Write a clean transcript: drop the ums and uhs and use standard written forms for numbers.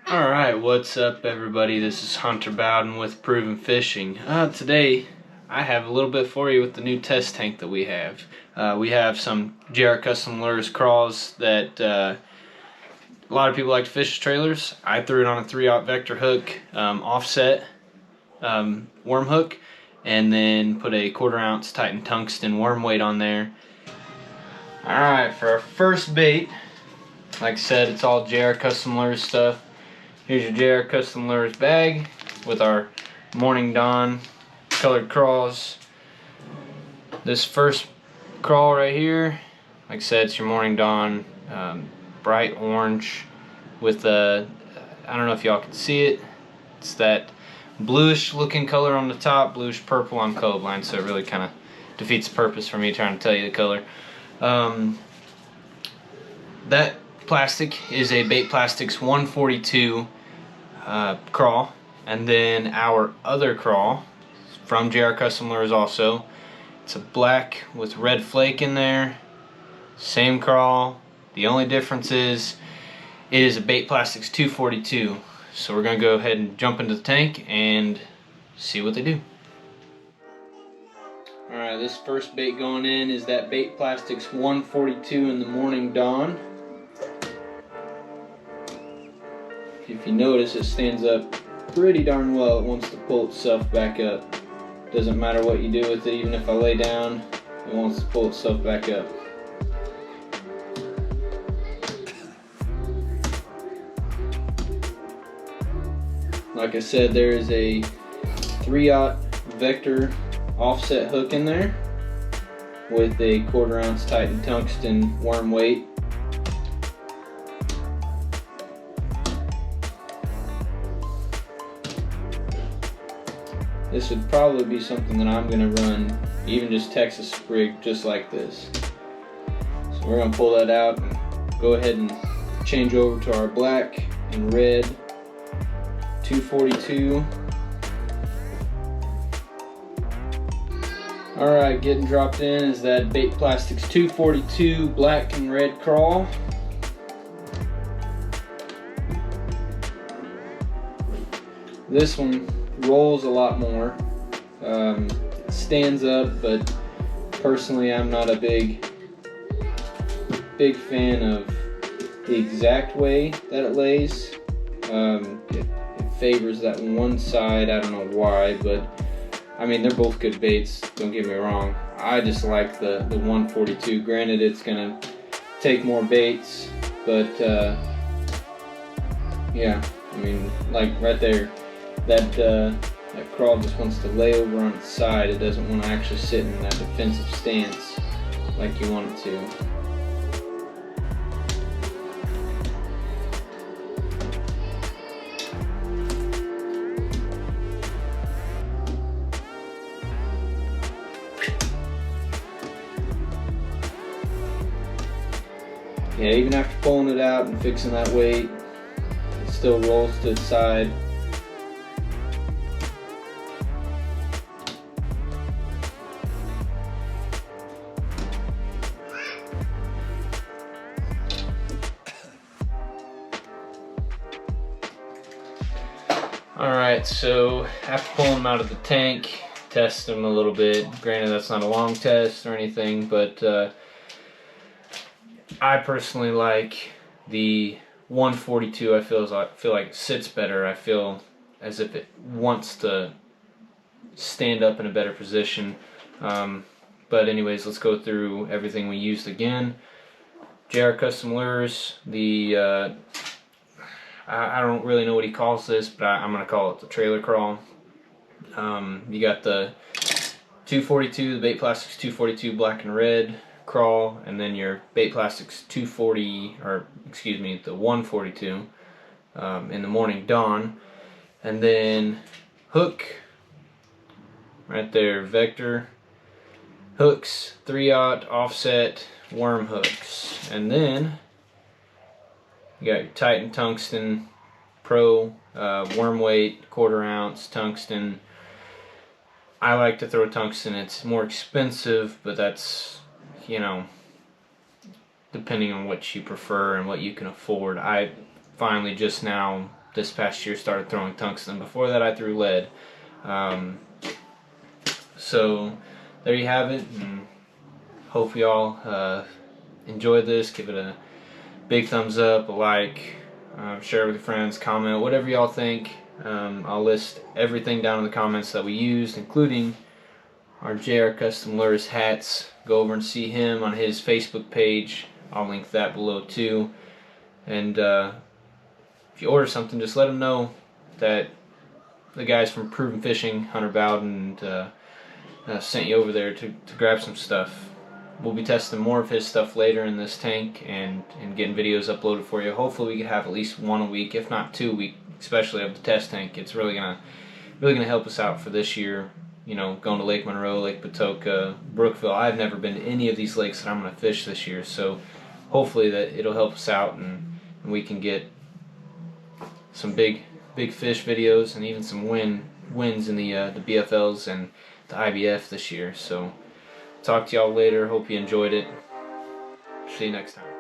Alright, what's up everybody? This is Hunter Bowden with Proven Fishing. Today I have a little bit for you with the new test tank that we have. We have some JR Custom Lures Craws that a lot of people like to fish as trailers. I threw it on a 3/0 vector hook, offset worm hook, and then put a 1/4 ounce Titan tungsten worm weight on there. Alright, for our first bait, like I said, it's all JR Custom Lures stuff. Here's your JR Custom Lures bag with our Morning Dawn colored craws. This first crawl right here, like I said, it's your Morning Dawn bright orange with a, I don't know if y'all can see it, it's that bluish looking color on the top, bluish purple. I'm colorblind, so it really kind of defeats the purpose for me trying to tell you the color. That plastic is a Bait Plastics 142 crawl, and then our other crawl from JR Custom Lures also. It's a black with red flake in there. Same crawl. The only difference is it is a Bait Plastics 242. So we're gonna go ahead and jump into the tank and see what they do. Alright, this first bait going in is that Bait Plastics 142 in the Morning Dawn. If you notice, it stands up pretty darn well. It wants to pull itself back up. Doesn't matter what you do with it, even if I lay down, it wants to pull itself back up. Like I said, there is a 3/0 vector offset hook in there with a 1/4 ounce Titan tungsten worm weight. This would probably be something that I'm going to run, even just Texas sprig, just like this. So we're going to pull that out and go ahead and change over to our black and red 242. Alright, getting dropped in is that Bait Plastics 242 black and red crawl. This one rolls a lot more. It stands up, but personally I'm not a big fan of the exact way that it lays. It favors that one side, I don't know why, but I mean, they're both good baits, don't get me wrong. I just like the 142. Granted, it's gonna take more baits, but yeah, I mean, like right there, that crawl just wants to lay over on its side. It doesn't want to actually sit in that defensive stance like you want it to. Yeah, even after pulling it out and fixing that weight, it still rolls to its side. Alright, so after pulling them out of the tank, test them a little bit. Granted, that's not a long test or anything, but I personally like the 142. I feel like it sits better. I feel as if it wants to stand up in a better position. But anyways, let's go through everything we used again. JR Custom Lures, the I don't really know what he calls this, but I'm going to call it the trailer crawl. You got the 242, the Bait Plastics 242 black and red crawl, and then your Bait Plastics 240, or excuse me, the 142 in the Morning Dawn. And then hook, right there, vector, hooks, 3/0 offset worm hooks. And then you got your Titan Tungsten Pro worm weight, 1/4 ounce tungsten. I like to throw tungsten. It's more expensive, but that's, you know, depending on what you prefer and what you can afford. I finally just now this past year started throwing tungsten. Before that I threw lead. So there you have it, and hope y'all enjoyed this. Give it a big thumbs up, a like, share with your friends, comment, whatever y'all think. I'll list everything down in the comments that we used, including our JR Custom Lures hats. Go over and see him on his Facebook page. I'll link that below too. And if you order something, just let him know that the guys from Proven Fishing, Hunter Bowden, sent you over there to grab some stuff. We'll be testing more of his stuff later in this tank and getting videos uploaded for you. Hopefully we can have at least one a week, if not 2 a week, especially of the test tank. It's really gonna help us out for this year. You know, going to Lake Monroe, Lake Patoka, Brookville. I've never been to any of these lakes that I'm gonna fish this year, so hopefully that it'll help us out and we can get some big fish videos and even some wins in the BFLs and the IBF this year. So talk to y'all later. Hope you enjoyed it. See you next time.